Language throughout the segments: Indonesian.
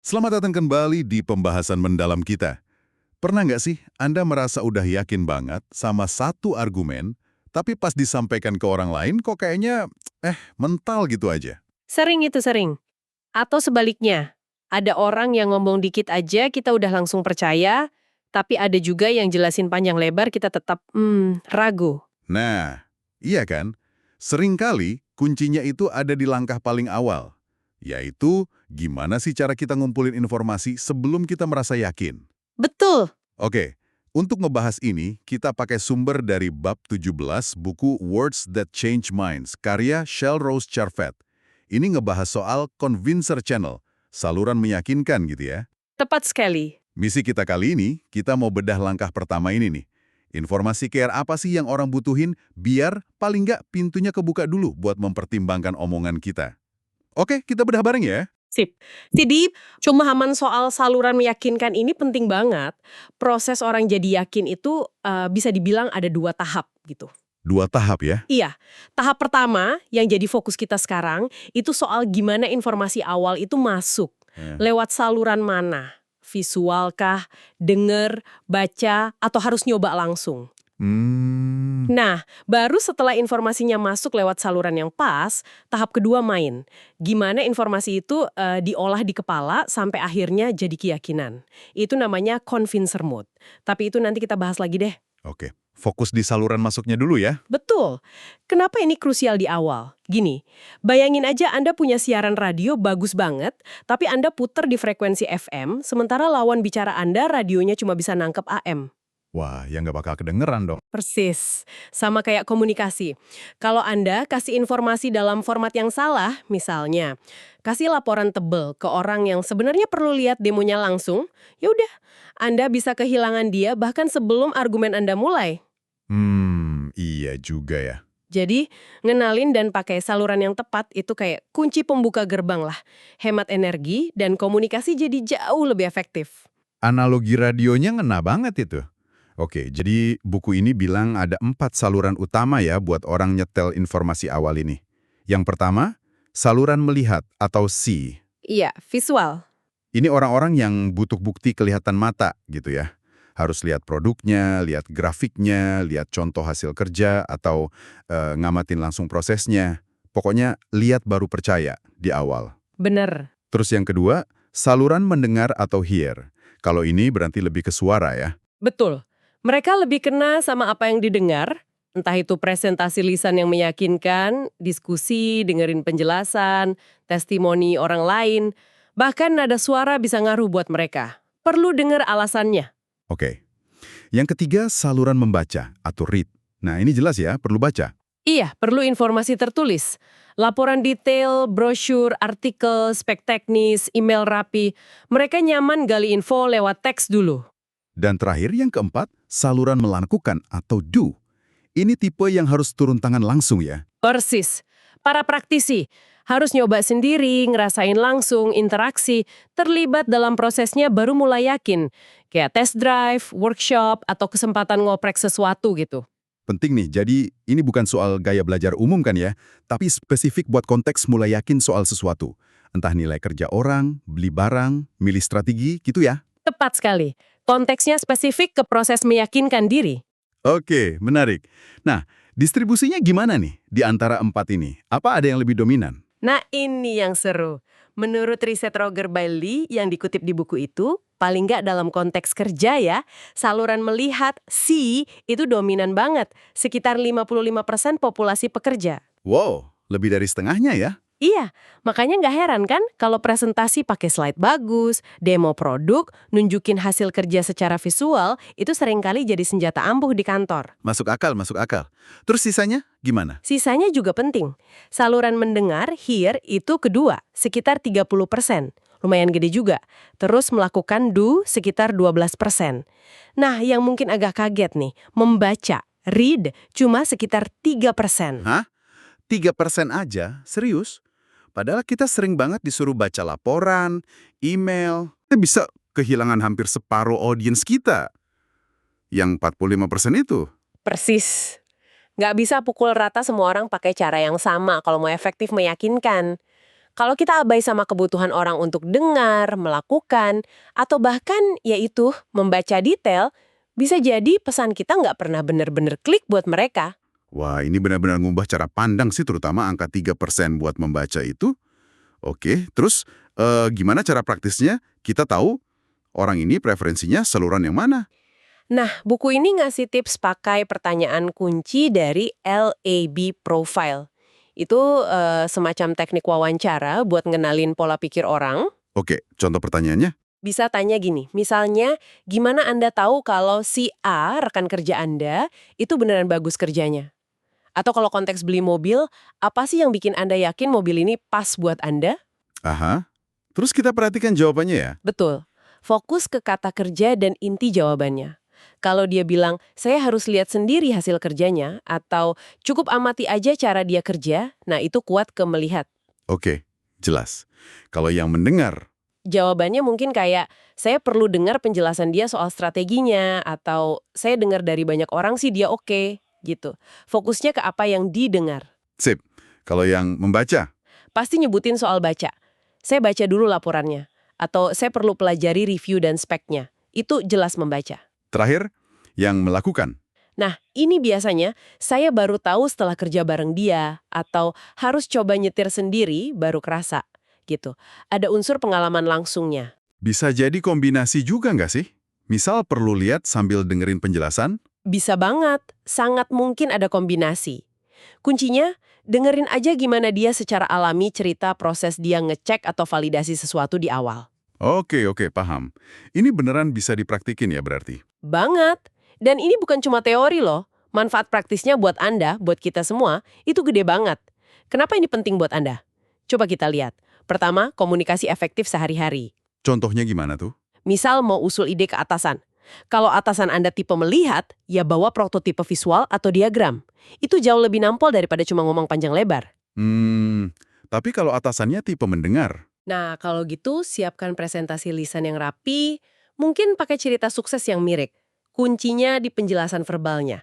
Selamat datang kembali di pembahasan mendalam kita. Pernah nggak sih Anda merasa udah yakin banget sama satu argumen, tapi pas disampaikan ke orang lain kok kayaknya, mental gitu aja? Sering itu sering. Atau sebaliknya, ada orang yang ngomong dikit aja kita udah langsung percaya, tapi ada juga yang jelasin panjang lebar kita tetap, ragu. Nah, iya kan? Seringkali kuncinya itu ada di langkah paling awal, yaitu gimana sih cara kita ngumpulin informasi sebelum kita merasa yakin. Betul. Oke, untuk ngebahas ini, kita pakai sumber dari bab 17 buku Words That Change Minds, karya Shel Rose Charvet. Ini ngebahas soal convincer channel, saluran meyakinkan gitu ya. Tepat sekali. Misi kita kali ini, kita mau bedah langkah pertama ini nih. Informasi care apa sih yang orang butuhin, biar paling nggak pintunya kebuka dulu buat mempertimbangkan omongan kita. Oke, kita bedah bareng ya. Sip. Jadi, pemahaman soal saluran meyakinkan ini penting banget. Proses orang jadi yakin itu bisa dibilang ada dua tahap gitu. Dua tahap ya. Iya, tahap pertama yang jadi fokus kita sekarang itu soal gimana informasi awal itu masuk. Ya. Lewat saluran mana? Visual kah, denger, baca, atau harus nyoba langsung? Hmm, Nah, baru setelah informasinya masuk lewat saluran yang pas, tahap kedua main. Gimana informasi itu diolah di kepala sampai akhirnya jadi keyakinan. Itu namanya convincer mode. Tapi itu nanti kita bahas lagi deh. oke. Fokus di saluran masuknya dulu ya. Betul. Kenapa ini krusial di awal? Gini, bayangin aja Anda punya siaran radio bagus banget, tapi Anda puter di frekuensi FM, sementara lawan bicara Anda radionya cuma bisa nangkep AM. Wah, ya nggak bakal kedengeran dong. Persis. Sama kayak komunikasi. Kalau Anda kasih informasi dalam format yang salah, misalnya, kasih laporan tebel ke orang yang sebenarnya perlu lihat demonya langsung, ya udah, Anda bisa kehilangan dia bahkan sebelum argumen Anda mulai. Iya juga ya. Jadi, ngenalin dan pakai saluran yang tepat itu kayak kunci pembuka gerbang lah. Hemat energi dan komunikasi jadi jauh lebih efektif. Analogi radionya ngena banget itu. Oke, jadi buku ini bilang ada 4 saluran utama ya buat orang nyetel informasi awal ini. Yang pertama, saluran melihat atau see. Iya, visual. Ini orang-orang yang butuh bukti kelihatan mata gitu ya. Harus lihat produknya, lihat grafiknya, lihat contoh hasil kerja, atau ngamatin langsung prosesnya. Pokoknya lihat baru percaya di awal. Bener. Terus yang kedua, saluran mendengar atau hear. Kalau ini berarti lebih ke suara ya. Betul. Mereka lebih kena sama apa yang didengar, entah itu presentasi lisan yang meyakinkan, diskusi, dengerin penjelasan, testimoni orang lain, bahkan nada suara bisa ngaruh buat mereka. Perlu dengar alasannya. Oke. Yang ketiga, saluran membaca atau read. Nah, ini jelas ya, perlu baca. Iya, perlu informasi tertulis. Laporan detail, brosur, artikel, spek teknis, email rapi. Mereka nyaman gali info lewat teks dulu. Dan terakhir, yang keempat, saluran melakukan atau do. Ini tipe yang harus turun tangan langsung ya. Persis. Para praktisi harus nyoba sendiri, ngerasain langsung, interaksi, terlibat dalam prosesnya baru mulai yakin. Kayak test drive, workshop, atau kesempatan ngoprek sesuatu gitu. Penting nih, jadi ini bukan soal gaya belajar umum kan ya, tapi spesifik buat konteks mulai yakin soal sesuatu. Entah nilai kerja orang, beli barang, milih strategi, gitu ya. Tepat sekali. Konteksnya spesifik ke proses meyakinkan diri. Oke, menarik. Nah, distribusinya gimana nih di antara 4 ini? Apa ada yang lebih dominan? Nah ini yang seru. Menurut riset Roger Bailey yang dikutip di buku itu, paling nggak dalam konteks kerja ya, saluran melihat C itu dominan banget, sekitar 55% populasi pekerja. Wow, lebih dari setengahnya ya. Iya, makanya nggak heran kan kalau presentasi pakai slide bagus, demo produk, nunjukin hasil kerja secara visual, itu seringkali jadi senjata ampuh di kantor. Masuk akal, masuk akal. Terus sisanya gimana? Sisanya juga penting. Saluran mendengar, hear, itu kedua, sekitar 30%. Lumayan gede juga. Terus melakukan do sekitar 12%. Nah, yang mungkin agak kaget nih, membaca, read, cuma sekitar 3%. Hah? 3% aja? Serius? Padahal kita sering banget disuruh baca laporan, email. Kita bisa kehilangan hampir separuh audiens kita. Yang 45% itu. Persis. Nggak bisa pukul rata semua orang pakai cara yang sama kalau mau efektif meyakinkan. Kalau kita abai sama kebutuhan orang untuk dengar, melakukan, atau bahkan yaitu membaca detail, bisa jadi pesan kita nggak pernah benar-benar klik buat mereka. Wah, ini benar-benar ngubah cara pandang sih, terutama angka 3% buat membaca itu. Oke, terus gimana cara praktisnya kita tahu orang ini preferensinya saluran yang mana? Nah, buku ini ngasih tips pakai pertanyaan kunci dari LAB Profile. Itu semacam teknik wawancara buat ngenalin pola pikir orang. Oke, contoh pertanyaannya? Bisa tanya gini, misalnya, gimana Anda tahu kalau si A, rekan kerja Anda, itu beneran bagus kerjanya? Atau kalau konteks beli mobil, apa sih yang bikin Anda yakin mobil ini pas buat Anda? Aha. Terus kita perhatikan jawabannya ya? Betul. Fokus ke kata kerja dan inti jawabannya. Kalau dia bilang, saya harus lihat sendiri hasil kerjanya, atau cukup amati aja cara dia kerja, nah itu kuat ke melihat. Oke, jelas. Kalau yang mendengar, Jawabannya mungkin kayak, saya perlu dengar penjelasan dia soal strateginya, atau saya dengar dari banyak orang sih dia oke, gitu. Fokusnya ke apa yang didengar. sip. Kalau yang membaca, Pasti nyebutin soal baca. Saya baca dulu laporannya. Atau saya perlu pelajari review dan speknya. Itu jelas membaca. terakhir, yang melakukan. Nah, ini biasanya saya baru tahu setelah kerja bareng dia, atau harus coba nyetir sendiri baru kerasa, gitu. Ada unsur pengalaman langsungnya. Bisa jadi kombinasi juga nggak sih? Misal perlu lihat sambil dengerin penjelasan? Bisa banget, sangat mungkin ada kombinasi. Kuncinya, dengerin aja gimana dia secara alami cerita proses dia ngecek atau validasi sesuatu di awal. Oke, paham. Ini beneran bisa dipraktikin ya berarti? Banget. Dan ini bukan cuma teori loh. Manfaat praktisnya buat Anda, buat kita semua, itu gede banget. Kenapa ini penting buat Anda? Coba kita lihat. Pertama, komunikasi efektif sehari-hari. Contohnya gimana tuh? Misal mau usul ide ke atasan. Kalau atasan Anda tipe melihat, ya bawa prototipe visual atau diagram. Itu jauh lebih nampol daripada cuma ngomong panjang lebar. Tapi kalau atasannya tipe mendengar, Nah, kalau gitu siapkan presentasi lisan yang rapi, mungkin pakai cerita sukses yang mirip. Kuncinya di penjelasan verbalnya.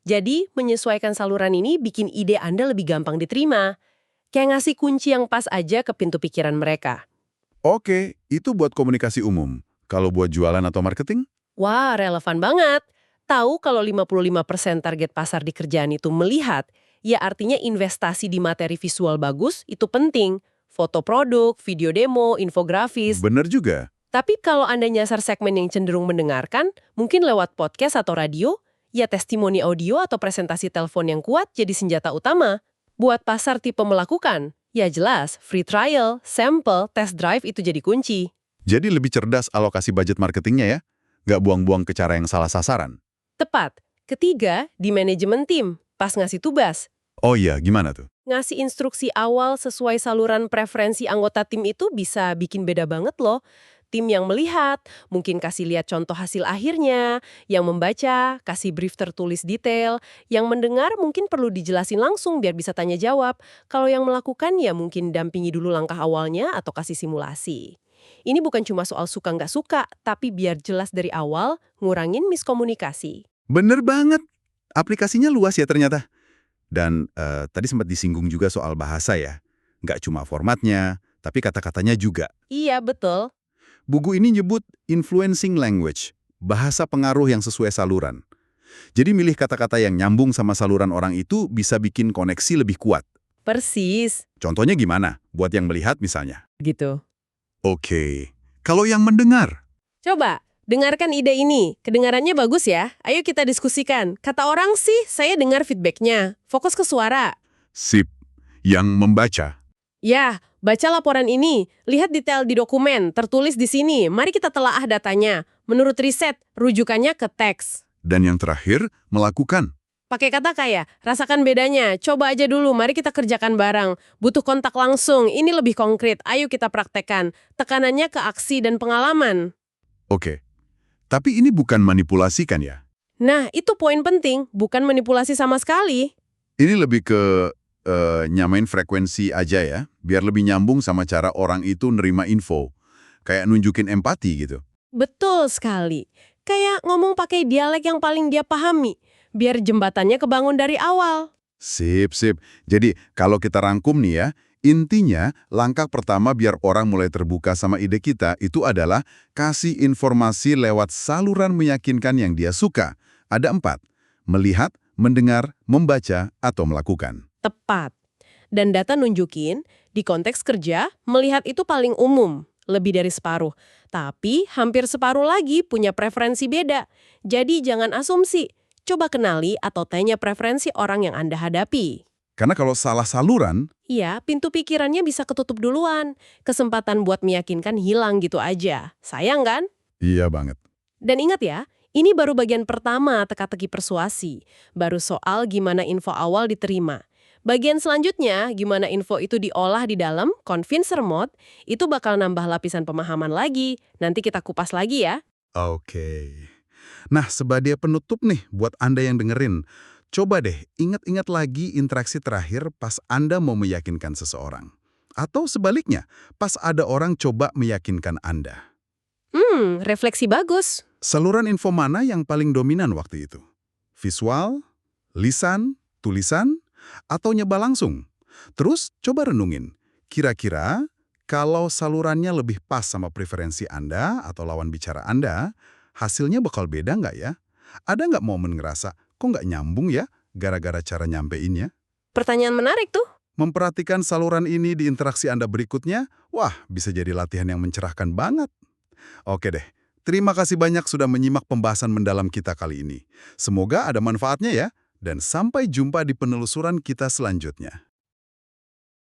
Jadi, menyesuaikan saluran ini bikin ide Anda lebih gampang diterima. Kayak ngasih kunci yang pas aja ke pintu pikiran mereka. oke, itu buat komunikasi umum. Kalau buat jualan atau marketing? Wah, relevan banget. Tahu kalau 55% target pasar di kerjaan itu melihat, ya artinya investasi di materi visual bagus itu penting. Foto produk, video demo, infografis. Bener juga. Tapi kalau Anda nyasar segmen yang cenderung mendengarkan, mungkin lewat podcast atau radio, ya testimoni audio atau presentasi telepon yang kuat jadi senjata utama. Buat pasar tipe melakukan, ya jelas, free trial, sample, test drive itu jadi kunci. Jadi lebih cerdas alokasi budget marketingnya ya? Nggak buang-buang ke cara yang salah sasaran. Tepat. Ketiga, di manajemen tim, pas ngasih tugas. Oh iya, gimana tuh? Ngasih instruksi awal sesuai saluran preferensi anggota tim itu bisa bikin beda banget loh. Tim yang melihat, mungkin kasih lihat contoh hasil akhirnya, yang membaca, kasih brief tertulis detail, yang mendengar mungkin perlu dijelasin langsung biar bisa tanya jawab. Kalau yang melakukan ya mungkin dampingi dulu langkah awalnya atau kasih simulasi. Ini bukan cuma soal suka nggak suka, tapi biar jelas dari awal, ngurangin miskomunikasi. Bener banget. Aplikasinya luas ya ternyata. Dan tadi sempat disinggung juga soal bahasa ya. Nggak cuma formatnya, tapi kata-katanya juga. Iya, betul. Buku ini nyebut influencing language, bahasa pengaruh yang sesuai saluran. Jadi milih kata-kata yang nyambung sama saluran orang itu bisa bikin koneksi lebih kuat. Persis. Contohnya gimana? Buat yang melihat misalnya. Gitu. Oke. Kalau yang mendengar? Coba, dengarkan ide ini. Kedengarannya bagus ya? Ayo kita diskusikan. Kata orang sih, saya dengar feedbacknya. Fokus ke suara. Sip. Yang membaca? Ya, baca laporan ini. Lihat detail di dokumen, tertulis di sini. Mari kita telaah datanya. Menurut riset, rujukannya ke teks. Dan yang terakhir, melakukan? Pakai kata kayak, rasakan bedanya. Coba aja dulu, mari kita kerjakan bareng. Butuh kontak langsung, ini lebih konkret. Ayo kita praktekkan. Tekanannya ke aksi dan pengalaman. Oke. Tapi ini bukan manipulasi kan ya? Nah, itu poin penting. Bukan manipulasi sama sekali. Ini lebih ke nyamain frekuensi aja ya, biar lebih nyambung sama cara orang itu nerima info. Kayak nunjukin empati gitu. Betul sekali. Kayak ngomong pakai dialek yang paling dia pahami. Biar jembatannya kebangun dari awal. Sip. Jadi kalau kita rangkum nih ya, Intinya, langkah pertama biar orang mulai terbuka sama ide kita itu adalah kasih informasi lewat saluran meyakinkan yang dia suka. Ada 4. Melihat, mendengar, membaca, atau melakukan. Tepat. Dan data nunjukin, di konteks kerja, melihat itu paling umum, lebih dari separuh. Tapi hampir separuh lagi punya preferensi beda. Jadi jangan asumsi. Coba kenali atau tanya preferensi orang yang Anda hadapi. Karena kalau salah saluran, Iya, pintu pikirannya bisa ketutup duluan. Kesempatan buat meyakinkan hilang gitu aja. Sayang kan? iya banget. Dan ingat ya, ini baru bagian pertama teka-teki persuasi. Baru soal gimana info awal diterima. Bagian selanjutnya, gimana info itu diolah di dalam convincer mode, itu bakal nambah lapisan pemahaman lagi. Nanti kita kupas lagi ya. Oke. Nah, sebagai penutup nih buat Anda yang dengerin, coba deh ingat-ingat lagi interaksi terakhir pas Anda mau meyakinkan seseorang. Atau sebaliknya, pas ada orang coba meyakinkan Anda. Refleksi bagus. Saluran info mana yang paling dominan waktu itu? Visual, lisan, tulisan, atau nyoba langsung? Terus coba renungin, kira-kira kalau salurannya lebih pas sama preferensi Anda atau lawan bicara Anda, hasilnya bakal beda nggak ya? Ada nggak momen ngerasa, kok nggak nyambung ya gara-gara cara nyampeinnya? Pertanyaan menarik tuh. Memperhatikan saluran ini di interaksi Anda berikutnya, wah bisa jadi latihan yang mencerahkan banget. Oke deh, terima kasih banyak sudah menyimak pembahasan mendalam kita kali ini. Semoga ada manfaatnya ya, dan sampai jumpa di penelusuran kita selanjutnya.